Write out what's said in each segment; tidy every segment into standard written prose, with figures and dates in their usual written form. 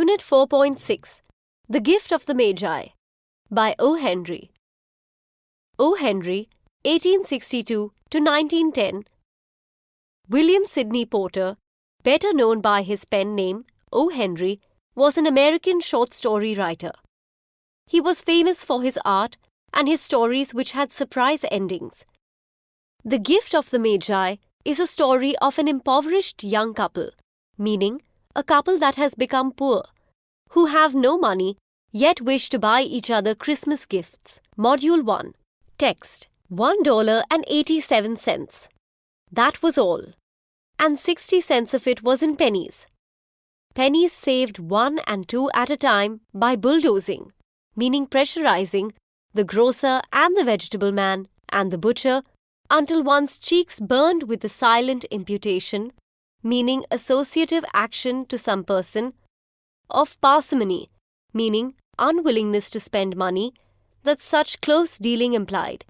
Unit 4.6 The Gift of the Magi by O. Henry. O. Henry, 1862 to 1910. William Sidney Porter, better known by his pen name O. Henry, was an American short story writer. He was famous for his art and his stories which had surprise endings. The Gift of the Magi is a story of an impoverished young couple, meaning a couple that has become poor, who have no money yet wish to buy each other Christmas gifts. Module 1. Text: $1.87. That was all. And 60 cents of it was in pennies. Pennies saved 1 and 2 at a time by bulldozing, meaning pressurizing, the grocer and the vegetable man and the butcher until one's cheeks burned with the silent imputation, meaning associative action to some person, of parsimony, meaning unwillingness to spend money, that such close dealing implied.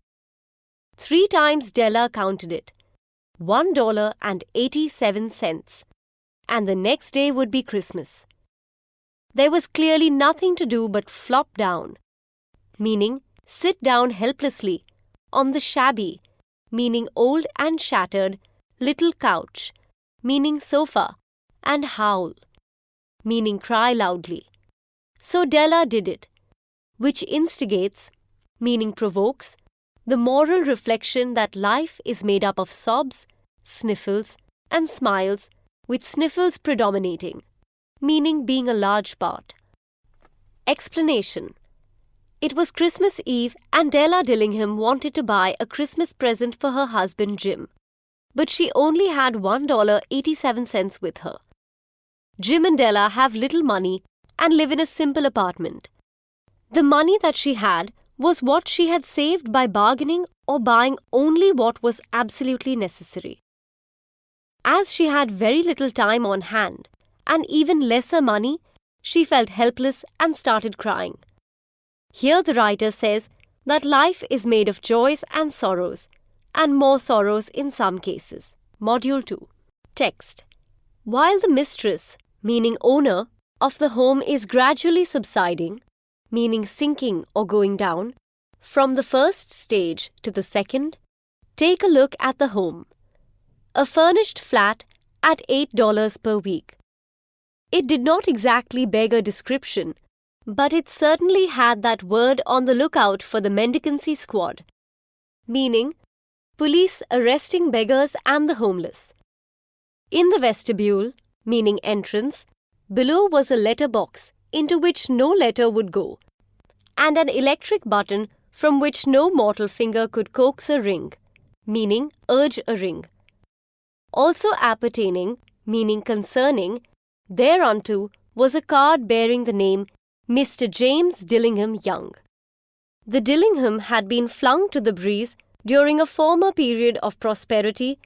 3 times Della counted it, $1.87, and the next day would be Christmas. There was clearly nothing to do but flop down, meaning sit down helplessly, on the shabby, meaning old and shattered, little couch, meaning sofa, and howl, meaning cry loudly. So Della did it, which instigates, meaning provokes, the moral reflection that life is made up of sobs, sniffles, and smiles, with sniffles predominating, meaning being a large part. Explanation: It was Christmas Eve and Della Dillingham wanted to buy a Christmas present for her husband Jim, but she only had $1.87 with her. Jim and Della have little money and live in a simple apartment. The money that she had was what she had saved by bargaining or buying only what was absolutely necessary. As she had very little time on hand and even lesser money, she felt helpless and started crying. Here the writer says that life is made of joys and sorrows, and more sorrows in some cases. Module 2. Text: While the mistress, meaning owner, of the home is gradually subsiding, meaning sinking or going down, from the first stage to the second, take a look at the home. A furnished flat at $8 per week. It did not exactly beg a description, but it certainly had that word on the lookout for the mendicancy squad, meaning police arresting beggars and the homeless. In the vestibule, meaning entrance, below was a letter box into which no letter would go, and an electric button from which no mortal finger could coax a ring, meaning urge a ring. Also appertaining, meaning concerning, thereunto was a card bearing the name Mr. James Dillingham Young. The Dillingham had been flung to the breeze during a former period of prosperity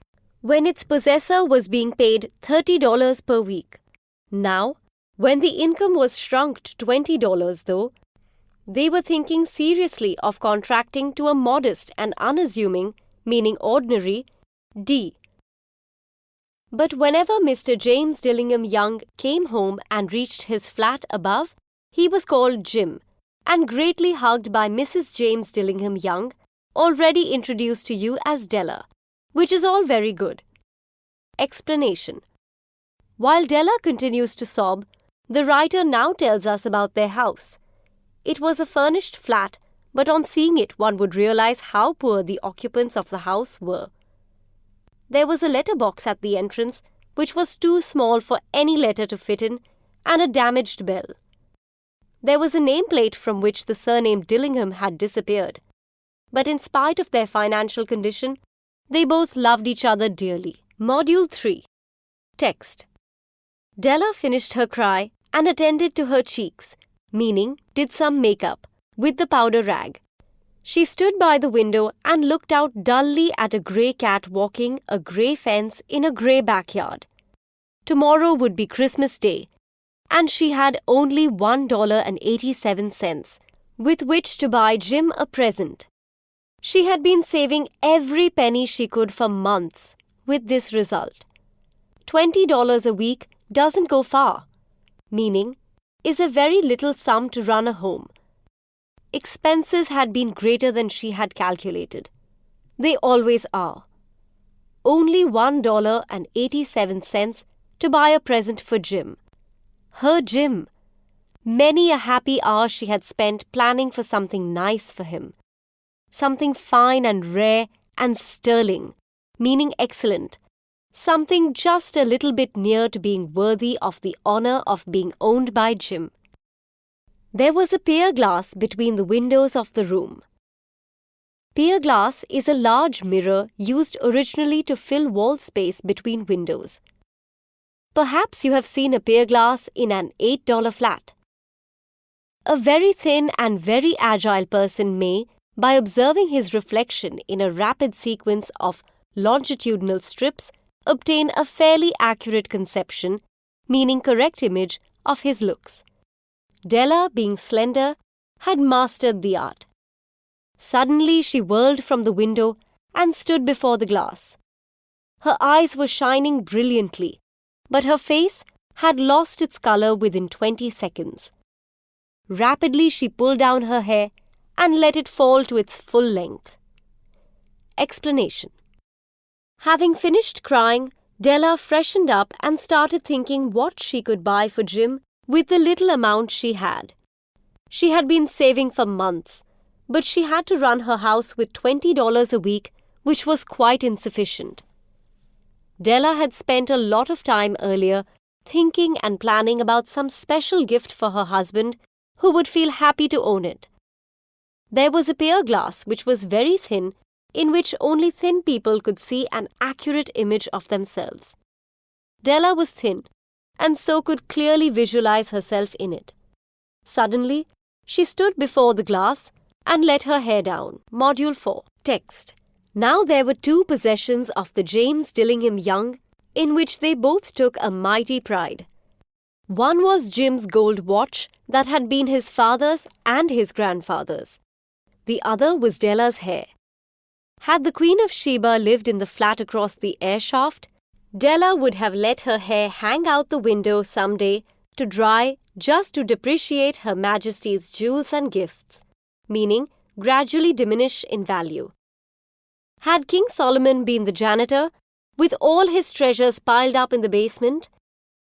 when its possessor was being paid $30 per week. Now, when the income was shrunk to $20 though, they were thinking seriously of contracting to a modest and unassuming, meaning ordinary, D. But whenever Mr. James Dillingham Young came home and reached his flat above, he was called Jim, and greatly hugged by Mrs. James Dillingham Young, already introduced to you as Della, which is all very good. Explanation: While Della continues to sob, the writer now tells us about their house. It was a furnished flat, but on seeing it one would realize how poor the occupants of the house were. There was a letter box at the entrance, which was too small for any letter to fit in, and a damaged bell. There was a nameplate from which the surname Dillingham had disappeared. But in spite of their financial condition, they both loved each other dearly. Module 3. Text: Della finished her cry and attended to her cheeks, meaning did some makeup, with the powder rag. She stood by the window and looked out dully at a grey cat walking a grey fence in a grey backyard. Tomorrow would be Christmas Day, and she had only $1.87 with which to buy Jim a present. She had been saving every penny she could for months, with this result. $20 a week doesn't go far, meaning is a very little sum to run a home. Expenses had been greater than she had calculated. They always are. Only $1.87 to buy a present for Jim. Her Jim. Many a happy hour she had spent planning for something nice for him. Something fine and rare and sterling, meaning excellent. Something just a little bit near to being worthy of the honor of being owned by Jim. There was a pier glass between the windows of the room. Pier glass is a large mirror used originally to fill wall space between windows. Perhaps you have seen a pier glass in an $8 flat. A very thin and very agile person may, by observing his reflection in a rapid sequence of longitudinal strips, obtain a fairly accurate conception, meaning correct image, of his looks. Della, being slender, had mastered the art. Suddenly she whirled from the window and stood before the glass. Her eyes were shining brilliantly, but her face had lost its color within 20 seconds. Rapidly she pulled down her hair and let it fall to its full length. Explanation. Having finished crying, Della freshened up and started thinking what she could buy for Jim with the little amount she had. She had been saving for months, but she had to run her house with $20 a week, which was quite insufficient. Della had spent a lot of time earlier thinking and planning about some special gift for her husband who would feel happy to own it. There was a pier glass which was very thin, in which only thin people could see an accurate image of themselves. Della was thin, and so could clearly visualize herself in it. Suddenly, she stood before the glass and let her hair down. Module 4. Text. Now there were two possessions of the James Dillingham Young in which they both took a mighty pride. One was Jim's gold watch that had been his father's and his grandfather's. The other was Della's hair. Had the Queen of Sheba lived in the flat across the air shaft, Della would have let her hair hang out the window some day to dry just to depreciate Her Majesty's jewels and gifts, meaning gradually diminish in value. Had King Solomon been the janitor, with all his treasures piled up in the basement,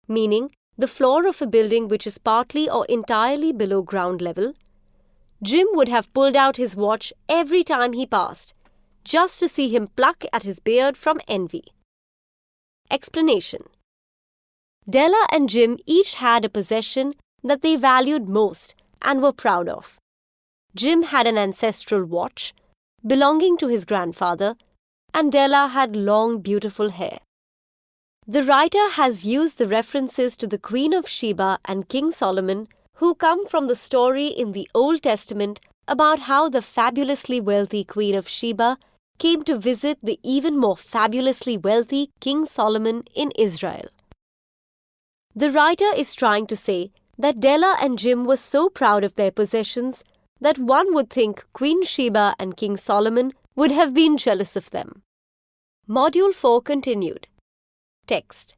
meaning the floor of a building which is partly or entirely below ground level, Jim would have pulled out his watch every time he passed, just to see him pluck at his beard from envy. Explanation. Della and Jim each had a possession that they valued most and were proud of. Jim had an ancestral watch belonging to his grandfather, and Della had long, beautiful hair. The writer has used the references to the Queen of Sheba and King Solomon, who come from the story in the Old Testament about how the fabulously wealthy Queen of Sheba came to visit the even more fabulously wealthy King Solomon in Israel. The writer is trying to say that Della and Jim were so proud of their possessions that one would think Queen Sheba and King Solomon would have been jealous of them. Module 4 continued. Text.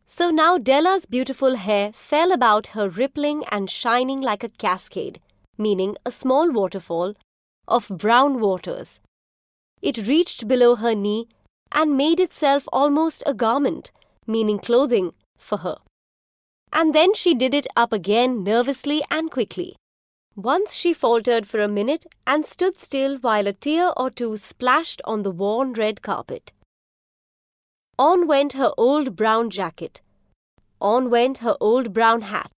So now Della's beautiful hair fell about her rippling and shining like a cascade, meaning a small waterfall, of brown waters. It reached below her knee and made itself almost a garment, meaning clothing, for her. And then she did it up again nervously and quickly. Once she faltered for a minute and stood still while a tear or two splashed on the worn red carpet. On went her old brown jacket. On went her old brown hat.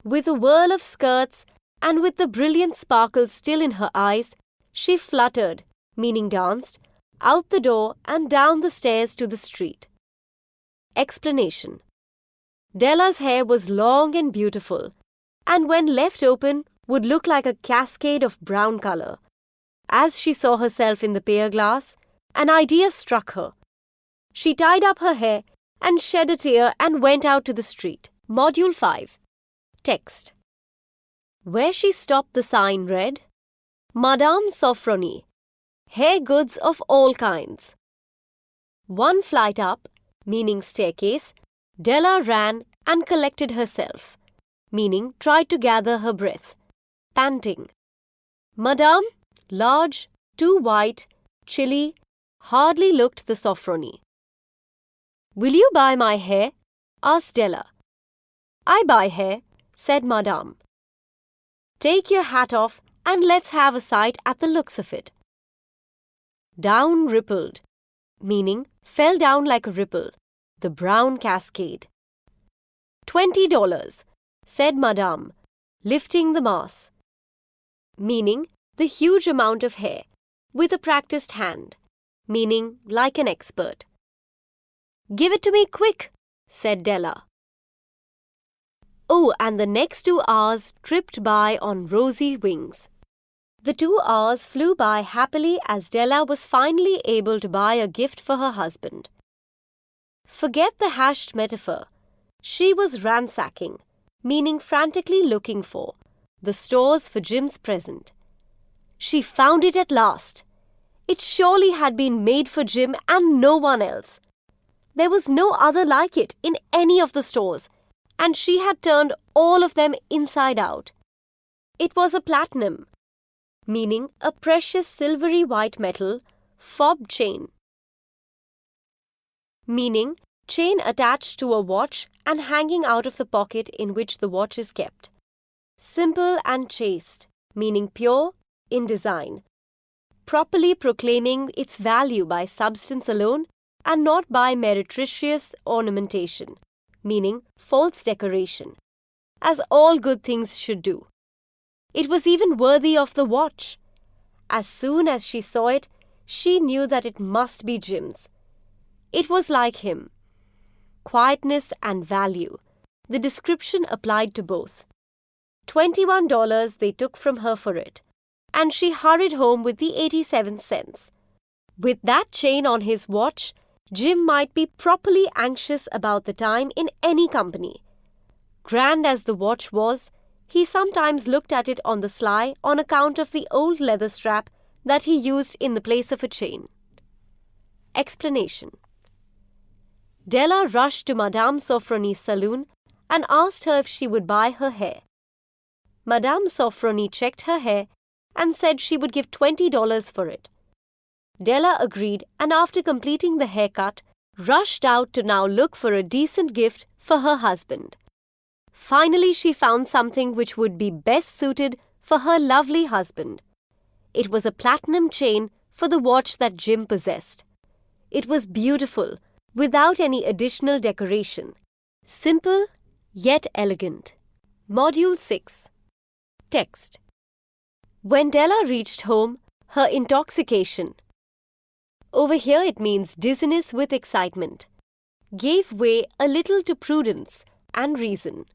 With a whirl of skirts and with the brilliant sparkle still in her eyes, she fluttered, meaning danced, out the door and down the stairs to the street. Explanation. Della's hair was long and beautiful, and when left open would look like a cascade of brown color. As she saw herself in the pier glass, an idea struck her. She tied up her hair and shed a tear and went out to the street. Module 5. Text. Where she stopped, the sign read, Madame Sofronie, hair goods of all kinds. One flight up, meaning staircase, Della ran and collected herself. meaning tried to gather her breath, panting. Madame, large, too white, chilly, hardly looked the Sophrony. "Will you buy my hair?" asked Della. "I buy hair," said Madame. "Take your hat off and let's have a sight at the looks of it." Down rippled, meaning fell down like a ripple, the brown cascade. $20, said Madame, lifting the mass, meaning the huge amount of hair, with a practiced hand, meaning like an expert. "Give it to me quick," said Della. Oh, and the next 2 hours tripped by on rosy wings. The 2 hours flew by happily as Della was finally able to buy a gift for her husband. Forget the hashed metaphor. She was ransacking, meaning frantically looking for, the stores for Jim's present. She found it at last. It surely had been made for Jim and no one else. There was no other like it in any of the stores, and she had turned all of them inside out. It was a platinum, meaning a precious silvery white metal, fob chain, meaning chain attached to a watch and hanging out of the pocket in which the watch is kept. Simple and chaste, meaning pure in design, properly proclaiming its value by substance alone and not by meretricious ornamentation, meaning false decoration, as all good things should do. It was even worthy of the watch. As soon as she saw it, she knew that it must be Jim's. It was like him. Quietness and value. The description applied to both. $21 they took from her for it, and she hurried home with the 87 cents. With that chain on his watch, Jim might be properly anxious about the time in any company. Grand as the watch was, he sometimes looked at it on the sly on account of the old leather strap that he used in the place of a chain. Explanation. Della rushed to Madame Sophrony's saloon and asked her if she would buy her hair. Madame Sophrony checked her hair and said she would give $20 for it. Della agreed and after completing the haircut, rushed out to now look for a decent gift for her husband. Finally, she found something which would be best suited for her lovely husband. It was a platinum chain for the watch that Jim possessed. It was beautiful, without any additional decoration. Simple, yet elegant. Module 6. Text. When Della reached home, her intoxication, over here it means dizziness with excitement, gave way a little to prudence and reason,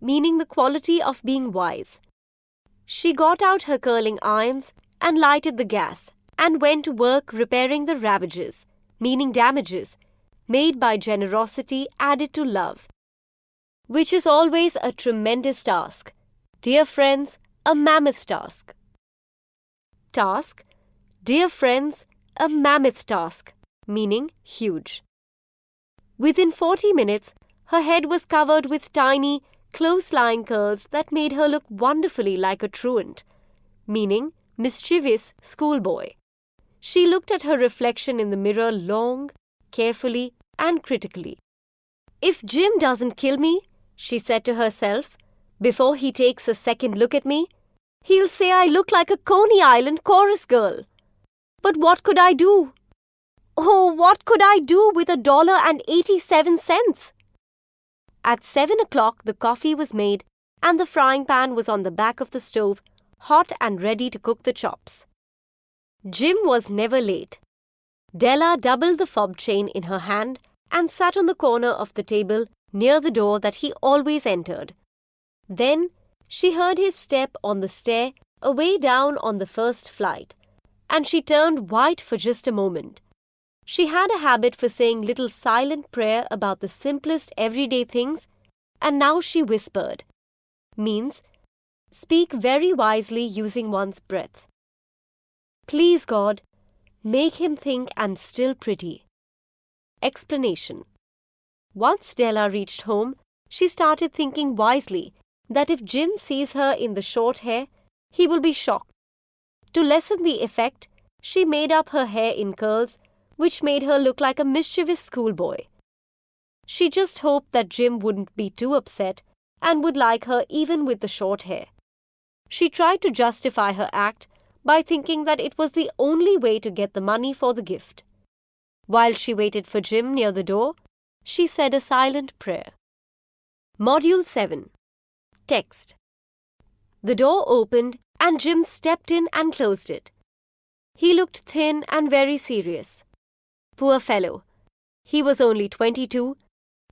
meaning the quality of being wise. She got out her curling irons and lighted the gas and went to work repairing the ravages, meaning damages, made by generosity added to love, which is always a tremendous task. Dear friends, a mammoth task. Task, dear friends, a mammoth task, meaning huge. Within 40 minutes, her head was covered with tiny, close-lying curls that made her look wonderfully like a truant, meaning mischievous schoolboy. She looked at her reflection in the mirror long, carefully, and critically. "If Jim doesn't kill me," she said to herself, "before he takes a second look at me, he'll say I look like a Coney Island chorus girl. But what could I do? Oh, what could I do with $1.87? At 7 o'clock, the coffee was made and the frying pan was on the back of the stove, hot and ready to cook the chops. Jim was never late. Della doubled the fob chain in her hand and sat on the corner of the table near the door that he always entered. Then she heard his step on the stair away down on the first flight, and she turned white for just a moment. She had a habit for saying little silent prayer about the simplest everyday things, and now she whispered. Means, speak very wisely using one's breath. Please God, make him think I'm still pretty. Explanation. Once Della reached home, she started thinking wisely that if Jim sees her in the short hair, he will be shocked. To lessen the effect, she made up her hair in curls, which made her look like a mischievous schoolboy. She just hoped that Jim wouldn't be too upset and would like her even with the short hair. She tried to justify her act by thinking that it was the only way to get the money for the gift. While she waited for Jim near the door, she said a silent prayer. Module 7. Text. The door opened and Jim stepped in and closed it. He looked thin and very serious. Poor fellow. He was only 22,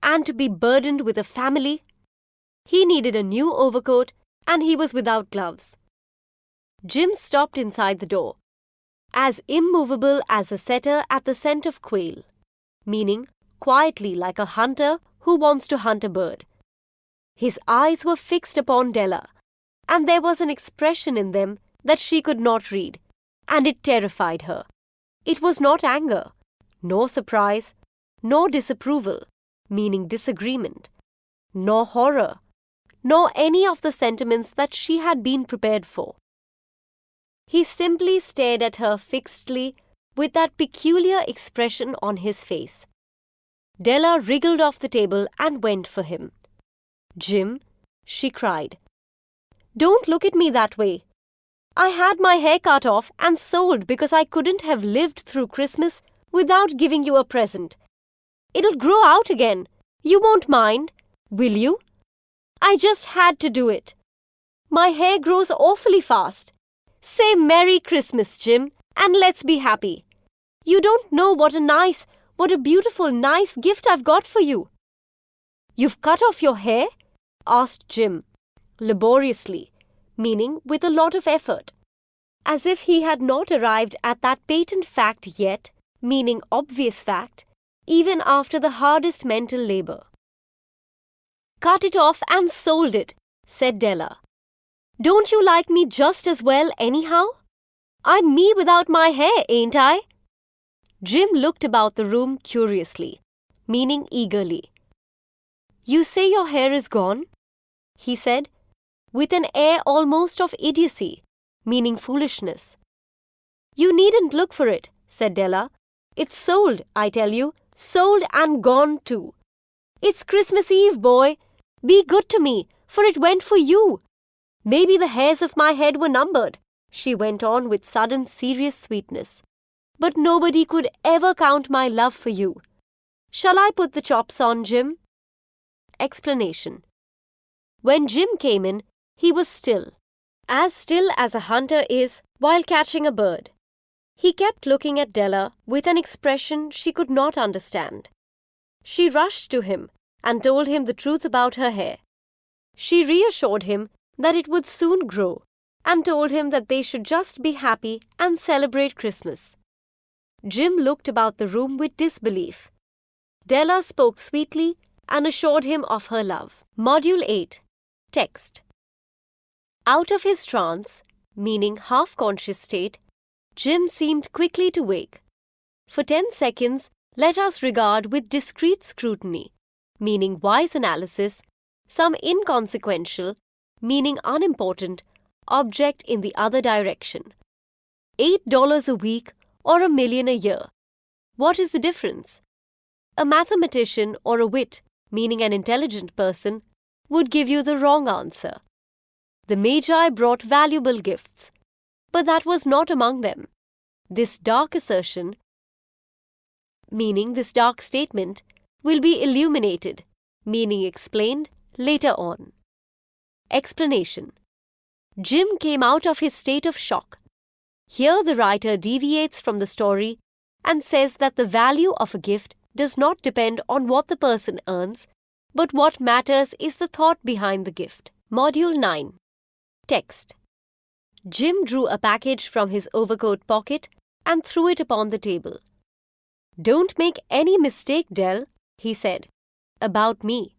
and to be burdened with a family. He needed a new overcoat and he was without gloves. Jim stopped inside the door, as immovable as a setter at the scent of quail, meaning quietly like a hunter who wants to hunt a bird. His eyes were fixed upon Della, and there was an expression in them that she could not read, and it terrified her. It was not anger, nor surprise, nor disapproval, meaning disagreement, nor horror, nor any of the sentiments that she had been prepared for. He simply stared at her fixedly with that peculiar expression on his face. Della wriggled off the table and went for him. "Jim," she cried, "don't look at me that way. I had my hair cut off and sold because I couldn't have lived through Christmas without giving you a present. It'll grow out again. You won't mind, will you? I just had to do it. My hair grows awfully fast. Say Merry Christmas, Jim, and let's be happy. You don't know what a beautiful, nice gift I've got for you." "You've cut off your hair?" asked Jim, laboriously, meaning with a lot of effort, as if he had not arrived at that patent fact yet, meaning obvious fact, even after the hardest mental labor. "Cut it off and sold it," said Della. "Don't you like me just as well anyhow? I'm me without my hair, ain't I?" Jim looked about the room curiously, meaning eagerly. "You say your hair is gone?" he said, with an air almost of idiocy, meaning foolishness. "You needn't look for it," said Della. "It's sold, I tell you, sold and gone too. It's Christmas Eve, boy. Be good to me, for it went for you. Maybe the hairs of my head were numbered," she went on with sudden serious sweetness. "But nobody could ever count my love for you. Shall I put the chops on, Jim?" Explanation. When Jim came in, he was still as a hunter is while catching a bird. He kept looking at Della with an expression she could not understand. She rushed to him and told him the truth about her hair. She reassured him that it would soon grow and told him that they should just be happy and celebrate Christmas. Jim looked about the room with disbelief. Della spoke sweetly and assured him of her love. Module 8. Text. Out of his trance, meaning half-conscious state, Jim seemed quickly to wake. For 10 seconds, let us regard with discreet scrutiny, meaning wise analysis, some inconsequential, meaning unimportant, object in the other direction. $8 a week or $1 million a year. What is the difference? A mathematician or a wit, meaning an intelligent person, would give you the wrong answer. The Magi brought valuable gifts, but that was not among them. This dark assertion, meaning this dark statement, will be illuminated, meaning explained, later on. Explanation. Jim came out of his state of shock. Here the writer deviates from the story and says that the value of a gift does not depend on what the person earns, but what matters is the thought behind the gift. Module 9. Text. Jim drew a package from his overcoat pocket and threw it upon the table. "Don't make any mistake, Dell," he said, "about me.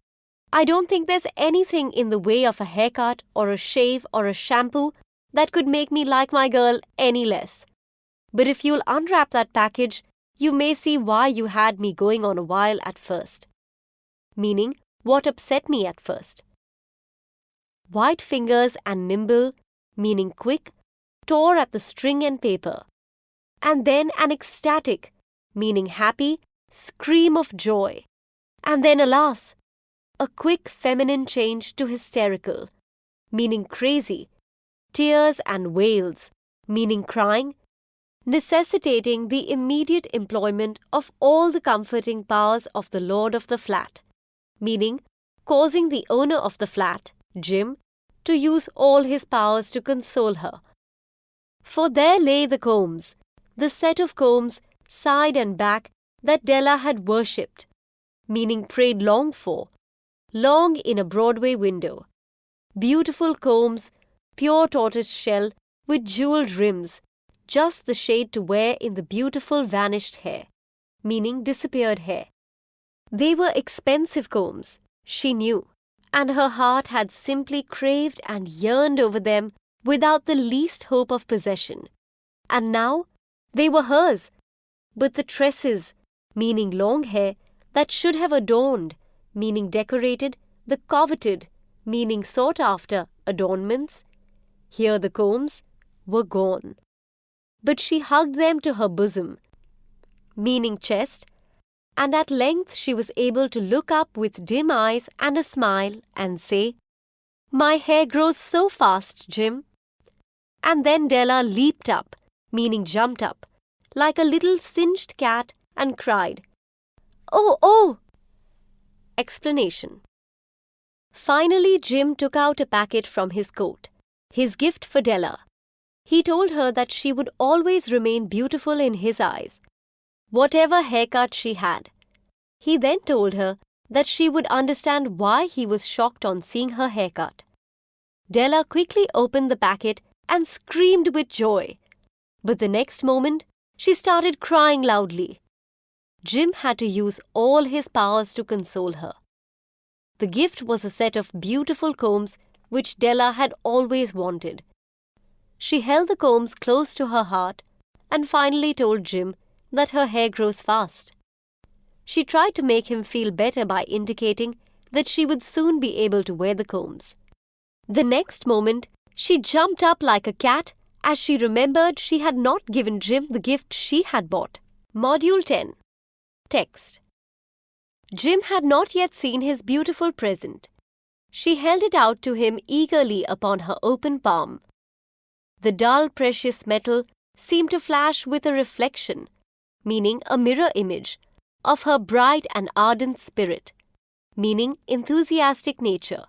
I don't think there's anything in the way of a haircut or a shave or a shampoo that could make me like my girl any less. But if you'll unwrap that package, you may see why you had me going on a while at first." Meaning, what upset me at first. white fingers and nimble, meaning quick, tore at the string and paper. And then an ecstatic, meaning happy, scream of joy. And then, alas, a quick feminine change to hysterical, meaning crazy, tears and wails, meaning crying, necessitating the immediate employment of all the comforting powers of the lord of the flat, meaning causing the owner of the flat, Jim, to use all his powers to console her. For there lay the combs, the set of combs, side and back, that Della had worshipped, meaning prayed long for, long in a Broadway window. Beautiful combs, pure tortoise shell, with jeweled rims, just the shade to wear in the beautiful vanished hair, meaning disappeared hair. They were expensive combs, she knew, and her heart had simply craved and yearned over them without the least hope of possession. And now they were hers, but the tresses, meaning long hair, that should have adorned, meaning decorated, the coveted, meaning sought after, adornments, here the combs, were gone. But she hugged them to her bosom, meaning chest, and at length she was able to look up with dim eyes and a smile and say, "My hair grows so fast, Jim." And then Della leaped up, meaning jumped up, like a little singed cat and cried, "Oh, oh!" Explanation. Finally, Jim took out a packet from his coat, his gift for Della. He told her that she would always remain beautiful in his eyes, whatever haircut she had. He then told her that she would understand why he was shocked on seeing her haircut. Della quickly opened the packet and screamed with joy, but the next moment she started crying loudly. Jim had to use all his powers to console her. The gift was a set of beautiful combs which Della had always wanted. She held the combs close to her heart and finally told Jim that her hair grows fast. She tried to make him feel better by indicating that she would soon be able to wear the combs. The next moment, she jumped up like a cat as she remembered she had not given Jim the gift she had bought. Module 10. Text. Jim had not yet seen his beautiful present. She held it out to him eagerly upon her open palm. The dull, precious metal seemed to flash with a reflection, meaning a mirror image, of her bright and ardent spirit, meaning enthusiastic nature.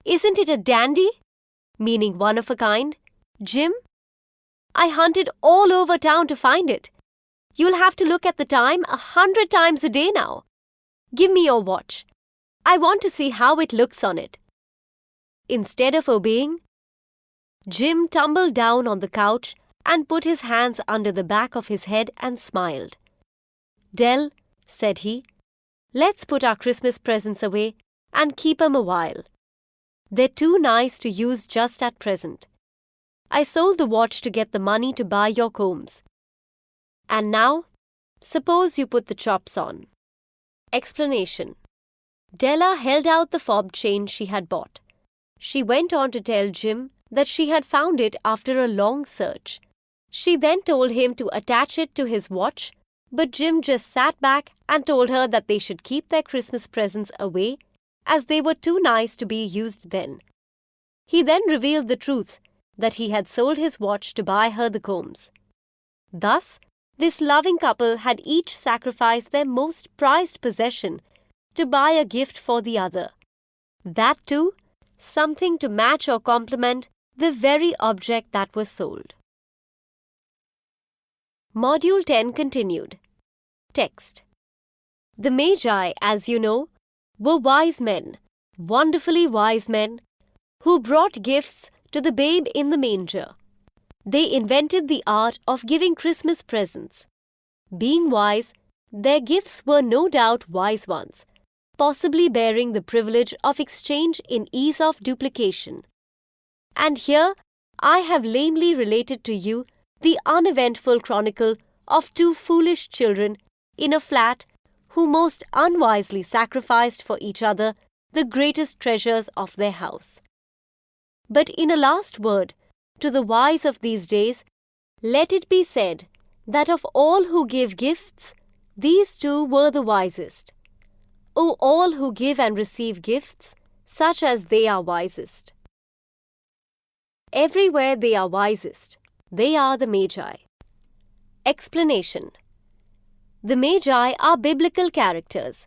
"Isn't it a dandy?" meaning one of a kind, "Jim? I hunted all over town to find it. You'll have to look at the time 100 times a day now. Give me your watch. I want to see how it looks on it." Instead of obeying, Jim tumbled down on the couch and put his hands under the back of his head and smiled. "Dell," said he, "let's put our Christmas presents away and keep 'em a while. They're too nice to use just at present. I sold the watch to get the money to buy your combs. And now, suppose you put the chops on." Explanation. Della held out the fob chain she had bought. She went on to tell Jim that she had found it after a long search. She then told him to attach it to his watch, but Jim just sat back and told her that they should keep their Christmas presents away as they were too nice to be used then. He then revealed the truth that he had sold his watch to buy her the combs. Thus, this loving couple had each sacrificed their most prized possession to buy a gift for the other. That too, something to match or complement the very object that was sold. Module 10 continued. Text. The Magi, as you know, were wise men, wonderfully wise men, who brought gifts to the babe in the manger. They invented the art of giving Christmas presents. Being wise, their gifts were no doubt wise ones, possibly bearing the privilege of exchange in ease of duplication. And here I have lamely related to you the uneventful chronicle of two foolish children in a flat who most unwisely sacrificed for each other the greatest treasures of their house. But in a last word to the wise of these days, let it be said that of all who give gifts, these two were the wisest. O all who give and receive gifts, such as they are wisest. Everywhere they are wisest, they are the Magi. Explanation. The Magi are biblical characters.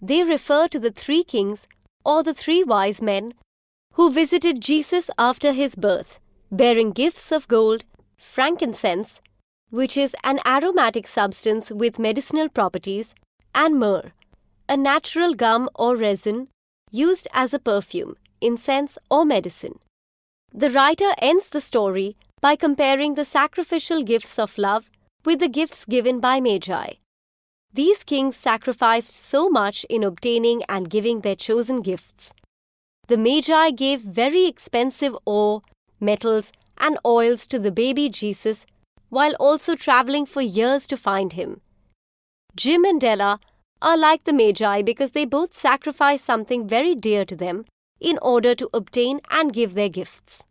They refer to the three kings or the three wise men who visited Jesus after his birth, bearing gifts of gold, frankincense, which is an aromatic substance with medicinal properties, and myrrh, a natural gum or resin used as a perfume, incense, or medicine. The writer ends the story by comparing the sacrificial gifts of love with the gifts given by Magi. These kings sacrificed so much in obtaining and giving their chosen gifts. The Magi gave very expensive ore, metals, and oils to the baby Jesus while also traveling for years to find him. Jim and Della are like the Magi because they both sacrifice something very dear to them in order to obtain and give their gifts.